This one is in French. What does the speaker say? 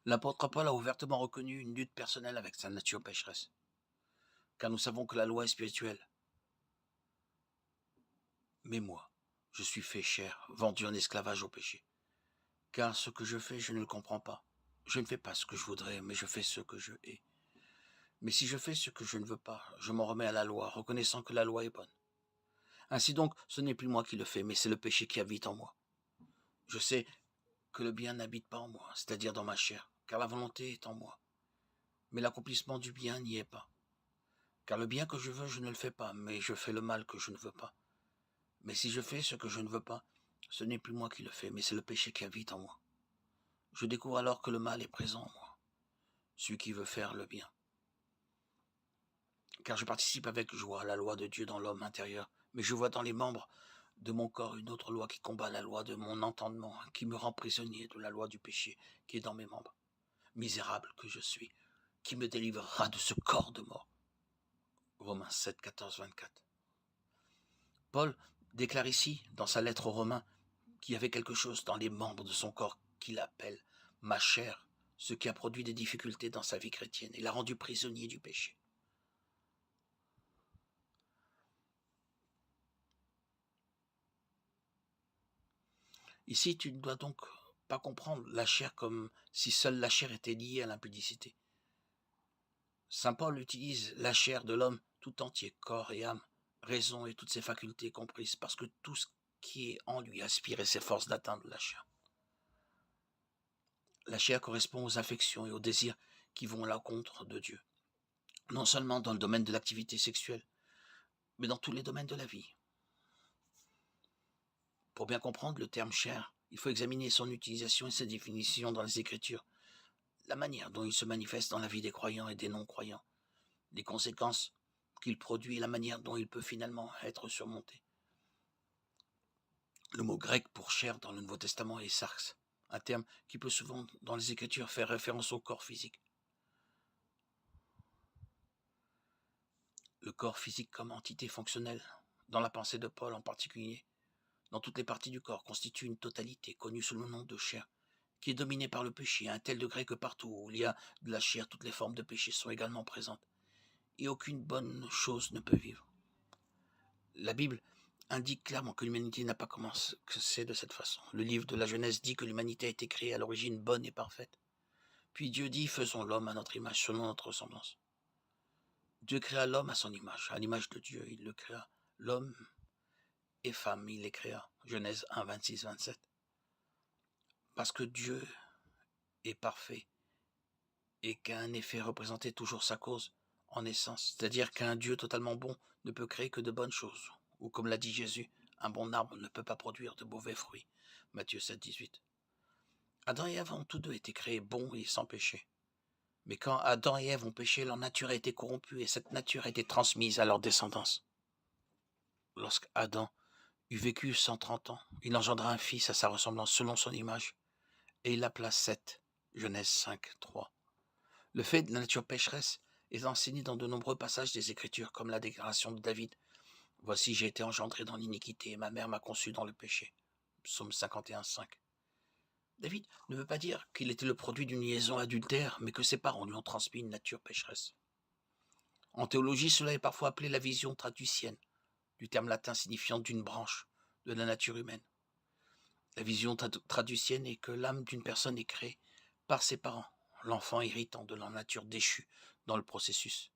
L'apôtre Paul a ouvertement reconnu une lutte personnelle avec sa nature pécheresse, car nous savons que la loi est spirituelle. Mais moi, je suis fait chair, vendu en esclavage au péché. Car ce que je fais, je ne le comprends pas. Je ne fais pas ce que je voudrais, mais je fais ce que je hais. Mais si je fais ce que je ne veux pas, je m'en remets à la loi, reconnaissant que la loi est bonne. Ainsi donc, ce n'est plus moi qui le fais, mais c'est le péché qui habite en moi. Je sais que le bien n'habite pas en moi, c'est-à-dire dans ma chair, car la volonté est en moi. Mais l'accomplissement du bien n'y est pas. Car le bien que je veux, je ne le fais pas, mais je fais le mal que je ne veux pas. Mais si je fais ce que je ne veux pas, ce n'est plus moi qui le fais, mais c'est le péché qui habite en moi. Je découvre alors que le mal est présent en moi, celui qui veut faire le bien. Car je participe avec joie à la loi de Dieu dans l'homme intérieur, mais je vois dans les membres de mon corps une autre loi qui combat la loi de mon entendement, qui me rend prisonnier de la loi du péché qui est dans mes membres. Misérable que je suis, qui me délivrera de ce corps de mort. Romains 7, 14, 24. Paul déclare ici, dans sa lettre aux Romains, qu'il y avait quelque chose dans les membres de son corps qu'il appelle ma chair, ce qui a produit des difficultés dans sa vie chrétienne et l'a rendu prisonnier du péché. Ici, tu ne dois donc pas comprendre la chair comme si seule la chair était liée à l'impudicité. Saint Paul utilise la chair de l'homme tout entier, corps et âme, raison et toutes ses facultés comprises, parce que tout ce qui est en lui aspire et s'efforce d'atteindre la chair. La chair correspond aux affections et aux désirs qui vont à l'encontre de Dieu, non seulement dans le domaine de l'activité sexuelle, mais dans tous les domaines de la vie. Pour bien comprendre le terme chair, il faut examiner son utilisation et sa définition dans les Écritures, la manière dont il se manifeste dans la vie des croyants et des non-croyants, les conséquences qu'il produit et la manière dont il peut finalement être surmonté. Le mot grec pour chair dans le Nouveau Testament est sarx, un terme qui peut souvent dans les Écritures faire référence au corps physique. Le corps physique comme entité fonctionnelle, dans la pensée de Paul en particulier, dans toutes les parties du corps, constitue une totalité connue sous le nom de chair, qui est dominée par le péché à un tel degré que partout où il y a de la chair, toutes les formes de péché sont également présentes, et aucune bonne chose ne peut vivre. La Bible indique clairement que l'humanité n'a pas commencé de cette façon. Le livre de la Genèse dit que l'humanité a été créée à l'origine bonne et parfaite. Puis Dieu dit, faisons l'homme à notre image, selon notre ressemblance. Dieu créa l'homme à l'image de Dieu, il le créa. L'homme et femme, il les créa. Genèse 1, 26, 27. Parce que Dieu est parfait et qu'un effet représentait toujours sa cause en essence, c'est-à-dire qu'un Dieu totalement bon ne peut créer que de bonnes choses, ou comme l'a dit Jésus, un bon arbre ne peut pas produire de mauvais fruits. Matthieu 7, 18. Adam et Ève ont tous deux été créés bons et sans péché. Mais quand Adam et Ève ont péché, leur nature a été corrompue et cette nature a été transmise à leur descendance. Lorsque Adam eut vécu 130 ans, il engendra un fils à sa ressemblance selon son image, et il l'appela Seth, Genèse 5, 3. Le fait de la nature pécheresse est enseigné dans de nombreux passages des Écritures, comme la déclaration de David. Voici, j'ai été engendré dans l'iniquité, et ma mère m'a conçu dans le péché. Psaume 51, 5. David ne veut pas dire qu'il était le produit d'une liaison adultère, mais que ses parents lui ont transmis une nature pécheresse. En théologie, cela est parfois appelé la vision traducienne, du terme latin signifiant d'une branche de la nature humaine. La vision traducienne est que l'âme d'une personne est créée par ses parents, l'enfant héritant de leur nature déchue dans le processus.